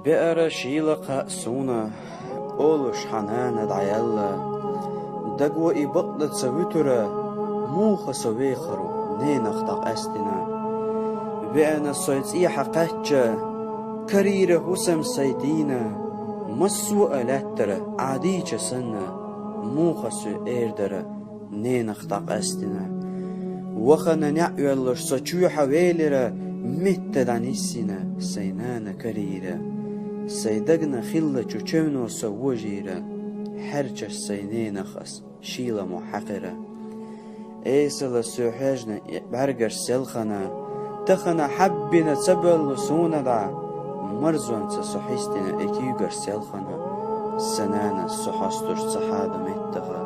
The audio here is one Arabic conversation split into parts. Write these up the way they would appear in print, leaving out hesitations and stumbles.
بئر شيلة قاسونة أولش حنانة دعيالة دقوة إبطلة سويترة موخة سويخرو نينخطق أستنا بئنا صيتي حقاتشة كريرة حسم سيدينا مسوء لاترة عاديشة سنة موخة سو إيردرة نينخطق أستنا وخنا نعيالش سچو حوالرة متدانيسنا سينانا كريرة سيدقنا خلة چوچونو سووجيرة حرچش سينينا خس شيلة محقرة ايسلا سوحاجنا برگش سلخنا تخنا حبنا تبل سونا دا مرزوان سحيستنا اكيوغر سلخنا سنانا سحستر سحادة متغا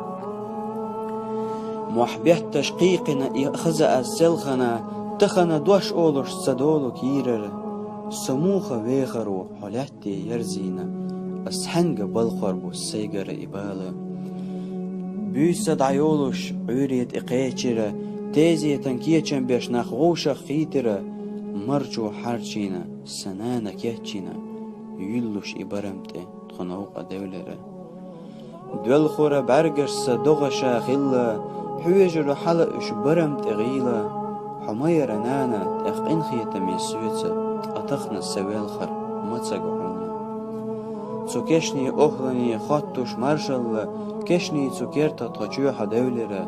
محبيت تشقيقنا يخزأ السلخنا تخنا دوش أولوش صدولو كيرر سموخة ويخرو حلاتي يرزينا أسحنق بالقربو السيقر إبالة بيسا دعيولوش عوريت إقيتشرة تيزي تنكيتشن بيش نخوشة خيترة مرجو حرشينا سنانا كيتشينا يلوش إبرمتي تخنوق دولرة دول خورة برگش صدوغشا خيلة حويجر حلقش برمت غيلة حماير نانا تأخين خيطة ميسويتة أتخنا السوالخر متسقحونا تو كشني أهلني خطوش مرشل كشني تو كيرتا تخجوحة دولرة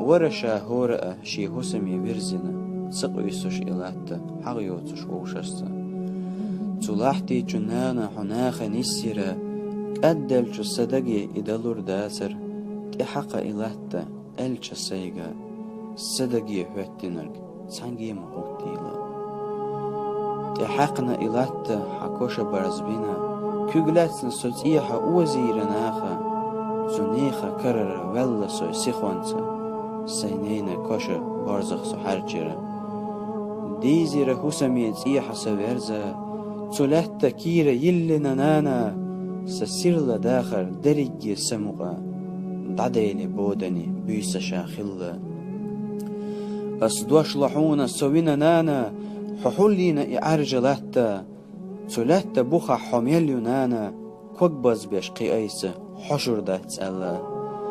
ورشا هورأ شي حسمي ويرزنا سقويسوش إلاتا حغيوتوش ووشستا تو لحتي جنانا حناخا نسيرة أدلچو صدقي إدالور داسر تحقا إلاتا ألچا سيغا صدقي هوتينرق سانجي مغوتيلا تحقنا إلاتا حكوشا برزبينا كوغلاتنا سوتيحا وزيرناخا زونيخا كرر ولا سوي سيخوانتا سينينا كوشا بارزخ سحرجرا ديزيرا حسميت إيحا سويرزا تولتا كيرا يلنا نانا سسيرلا داخر دريجي سموغا دعديلي بودني بيسا شاخلا أصدوش لحونا سوينا نانا ححولينا إعرجلاتا تولتا بوخا حميليو نانا كوكباز بيش قيايسا حشر دات ألا